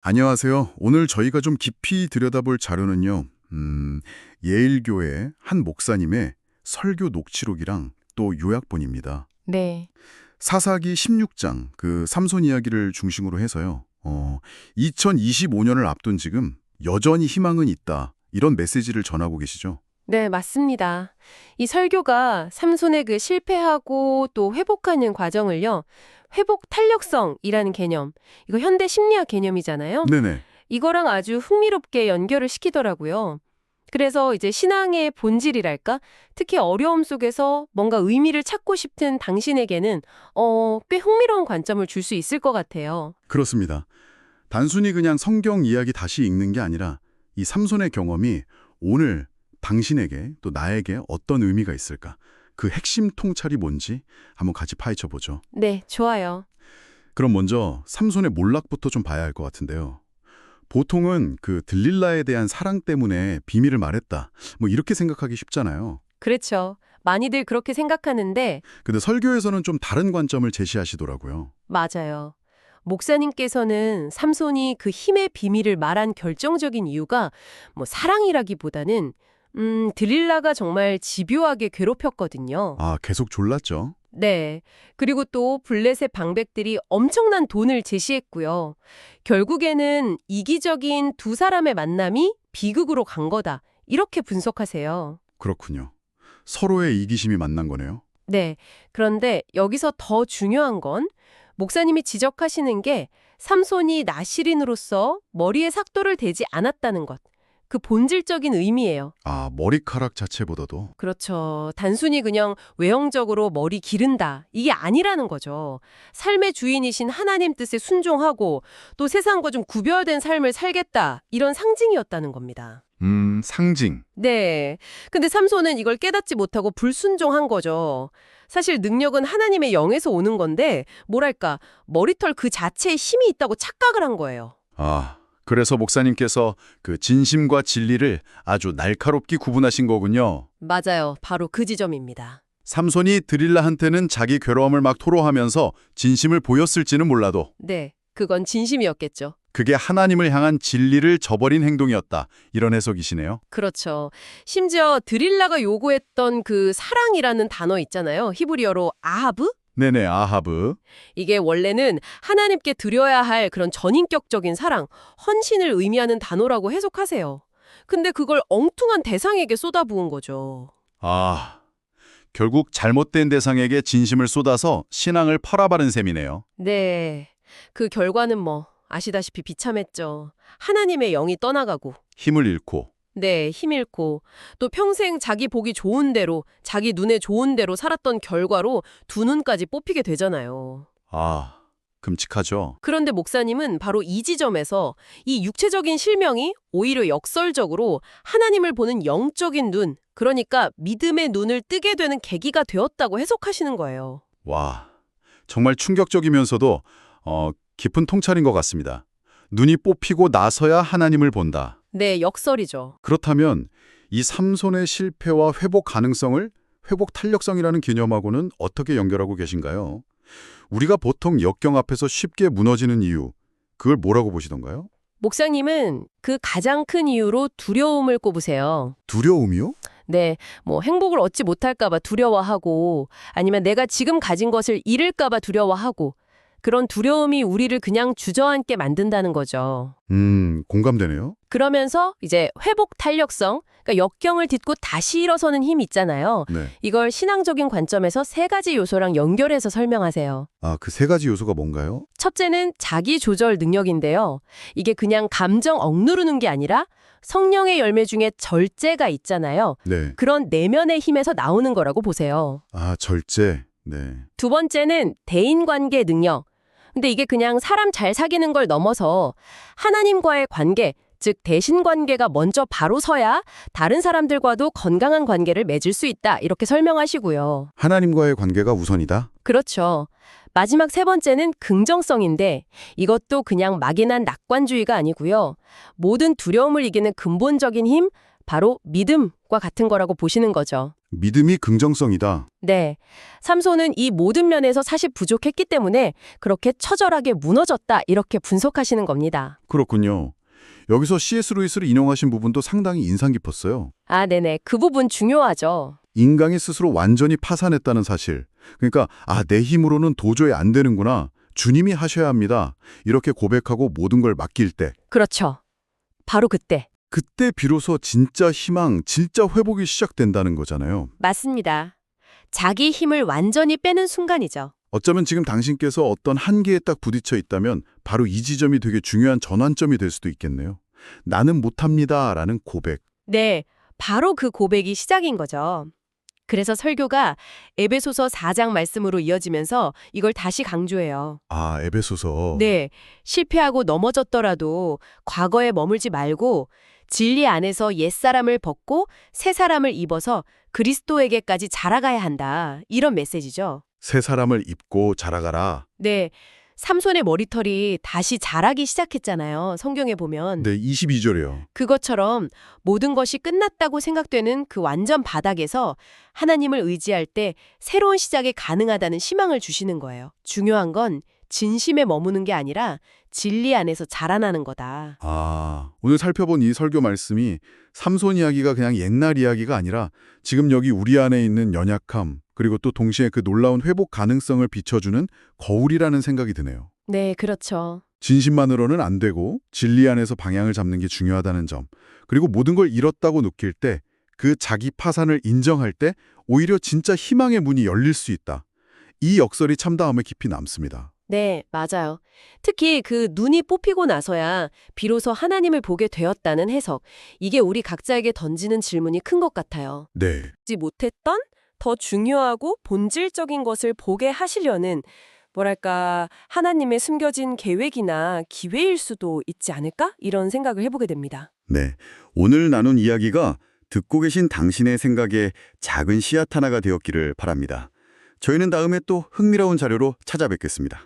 안녕하세요. 오늘 저희가 좀 깊이 들여다볼 자료는요. 예일교회 한 목사님의 설교 녹취록이랑 또 요약본입니다. 네, 사사기 16장 그 삼손 이야기를 중심으로 해서요. 2025년을 앞둔 지금 여전히 희망은 있다. 이런 메시지를 전하고 계시죠. 네, 맞습니다. 이 설교가 삼손의 그 실패하고 또 회복하는 과정을요, 회복 탄력성이라는 개념, 이거 현대 심리학 개념이잖아요. 네네. 이거랑 아주 흥미롭게 연결을 시키더라고요. 그래서 이제 신앙의 본질이랄까? 특히 어려움 속에서 뭔가 의미를 찾고 싶은 당신에게는 꽤 흥미로운 관점을 줄 수 있을 것 같아요. 그렇습니다. 단순히 그냥 성경 이야기 다시 읽는 게 아니라 이 삼손의 경험이 오늘 당신에게 또 나에게 어떤 의미가 있을까? 그 핵심 통찰이 뭔지 한번 같이 파헤쳐 보죠. 네, 좋아요. 그럼 먼저 삼손의 몰락부터 좀 봐야 할 것 같은데요. 보통은 그 들릴라에 대한 사랑 때문에 비밀을 말했다. 뭐 이렇게 생각하기 쉽잖아요. 그렇죠. 많이들 그렇게 생각하는데 근데 설교에서는 좀 다른 관점을 제시하시더라고요. 맞아요. 목사님께서는 삼손이 그 힘의 비밀을 말한 결정적인 이유가 뭐 사랑이라기보다는 드릴라가 정말 집요하게 괴롭혔거든요. 아, 계속 졸랐죠? 네. 그리고 또 블레셋 방백들이 엄청난 돈을 제시했고요. 결국에는 이기적인 두 사람의 만남이 비극으로 간 거다. 이렇게 분석하세요. 그렇군요. 서로의 이기심이 만난 거네요. 네. 그런데 여기서 더 중요한 건 목사님이 지적하시는 게 삼손이 나실인으로서 머리에 삭도를 대지 않았다는 것. 그 본질적인 의미예요. 아, 머리카락 자체보다도. 그렇죠. 단순히 그냥 외형적으로 머리 기른다. 이게 아니라는 거죠. 삶의 주인이신 하나님 뜻에 순종하고 또 세상과 좀 구별된 삶을 살겠다. 이런 상징이었다는 겁니다. 상징. 네. 근데 삼손은 이걸 깨닫지 못하고 불순종한 거죠. 사실 능력은 하나님의 영에서 오는 건데, 뭐랄까, 머리털 그 자체에 힘이 있다고 착각을 한 거예요. 아, 그래서 목사님께서 그 진심과 진리를 아주 날카롭게 구분하신 거군요. 맞아요. 바로 그 지점입니다. 삼손이 드릴라한테는 자기 괴로움을 막 토로하면서 진심을 보였을지는 몰라도 네. 그건 진심이었겠죠. 그게 하나님을 향한 진리를 저버린 행동이었다. 이런 해석이시네요. 그렇죠. 심지어 드릴라가 요구했던 그 사랑이라는 단어 있잖아요. 히브리어로 아하브? 네네, 아하브. 이게 원래는 하나님께 드려야 할 그런 전인격적인 사랑, 헌신을 의미하는 단어라고 해석하세요. 근데 그걸 엉뚱한 대상에게 쏟아부은 거죠. 아, 결국 잘못된 대상에게 진심을 쏟아서 신앙을 팔아바른 셈이네요. 네. 그 결과는 뭐 아시다시피 비참했죠. 하나님의 영이 떠나가고 힘을 잃고. 네, 힘 잃고 또 평생 자기 보기 좋은 대로 자기 눈에 좋은 대로 살았던 결과로 두 눈까지 뽑히게 되잖아요. 아, 끔찍하죠. 그런데 목사님은 바로 이 지점에서 이 육체적인 실명이 오히려 역설적으로 하나님을 보는 영적인 눈, 그러니까 믿음의 눈을 뜨게 되는 계기가 되었다고 해석하시는 거예요. 와, 정말 충격적이면서도 깊은 통찰인 것 같습니다. 눈이 뽑히고 나서야 하나님을 본다. 네, 역설이죠. 그렇다면 이 삼손의 실패와 회복 가능성을 회복 탄력성이라는 개념하고는 어떻게 연결하고 계신가요? 우리가 보통 역경 앞에서 쉽게 무너지는 이유, 그걸 뭐라고 보시던가요? 목사님은 그 가장 큰 이유로 두려움을 꼽으세요. 두려움이요? 네, 뭐 행복을 얻지 못할까 봐 두려워하고 아니면 내가 지금 가진 것을 잃을까 봐 두려워하고 그런 두려움이 우리를 그냥 주저앉게 만든다는 거죠. 공감되네요. 그러면서 이제 회복 탄력성, 그러니까 역경을 딛고 다시 일어서는 힘 있잖아요. 네. 이걸 신앙적인 관점에서 세 가지 요소랑 연결해서 설명하세요. 아, 그 세 가지 요소가 뭔가요? 첫째는 자기 조절 능력인데요. 이게 그냥 감정 억누르는 게 아니라 성령의 열매 중에 절제가 있잖아요. 네. 그런 내면의 힘에서 나오는 거라고 보세요. 아, 절제. 네. 두 번째는 대인관계 능력. 근데 이게 그냥 사람 잘 사귀는 걸 넘어서 하나님과의 관계, 즉 대신관계가 먼저 바로 서야 다른 사람들과도 건강한 관계를 맺을 수 있다. 이렇게 설명하시고요. 하나님과의 관계가 우선이다? 그렇죠. 마지막 세 번째는 긍정성인데 이것도 그냥 막연한 낙관주의가 아니고요. 모든 두려움을 이기는 근본적인 힘, 바로 믿음과 같은 거라고 보시는 거죠. 믿음이 긍정성이다. 네. 삼손은 이 모든 면에서 사실 부족했기 때문에 그렇게 처절하게 무너졌다 이렇게 분석하시는 겁니다. 그렇군요. 여기서 C.S. 루이스를 인용하신 부분도 상당히 인상 깊었어요. 아, 네네. 그 부분 중요하죠. 인간이 스스로 완전히 파산했다는 사실. 그러니까 내 힘으로는 도저히 안 되는구나. 주님이 하셔야 합니다. 이렇게 고백하고 모든 걸 맡길 때. 그렇죠. 바로 그때. 그때 비로소 진짜 희망, 진짜 회복이 시작된다는 거잖아요. 맞습니다. 자기 힘을 완전히 빼는 순간이죠. 어쩌면 지금 당신께서 어떤 한계에 딱 부딪혀 있다면 바로 이 지점이 되게 중요한 전환점이 될 수도 있겠네요. 나는 못합니다 라는 고백. 네, 바로 그 고백이 시작인 거죠. 그래서 설교가 에베소서 4장 말씀으로 이어지면서 이걸 다시 강조해요. 에베소서. 네, 실패하고 넘어졌더라도 과거에 머물지 말고 진리 안에서 옛사람을 벗고 새 사람을 입어서 그리스도에게까지 자라가야 한다. 이런 메시지죠. 새 사람을 입고 자라가라. 네, 삼손의 머리털이 다시 자라기 시작했잖아요. 성경에 보면. 네, 22절이요. 그것처럼 모든 것이 끝났다고 생각되는 그 완전 바닥에서 하나님을 의지할 때 새로운 시작이 가능하다는 희망을 주시는 거예요. 중요한 건 진심에 머무는 게 아니라 진리 안에서 자라나는 거다. 오늘 살펴본 이 설교 말씀이 삼손 이야기가 그냥 옛날 이야기가 아니라 지금 여기 우리 안에 있는 연약함, 그리고 또 동시에 그 놀라운 회복 가능성을 비춰주는 거울이라는 생각이 드네요. 네, 그렇죠. 진심만으로는 안 되고 진리 안에서 방향을 잡는 게 중요하다는 점, 그리고 모든 걸 잃었다고 느낄 때 그 자기 파산을 인정할 때 오히려 진짜 희망의 문이 열릴 수 있다. 이 역설이 참다음에 깊이 남습니다. 네, 맞아요. 특히 그 눈이 뽑히고 나서야 비로소 하나님을 보게 되었다는 해석. 이게 우리 각자에게 던지는 질문이 큰 것 같아요. 네. 보지 못했던 더 중요하고 본질적인 것을 보게 하시려는 뭐랄까 하나님의 숨겨진 계획이나 기회일 수도 있지 않을까? 이런 생각을 해보게 됩니다. 네, 오늘 나눈 이야기가 듣고 계신 당신의 생각에 작은 씨앗 하나가 되었기를 바랍니다. 저희는 다음에 또 흥미로운 자료로 찾아뵙겠습니다.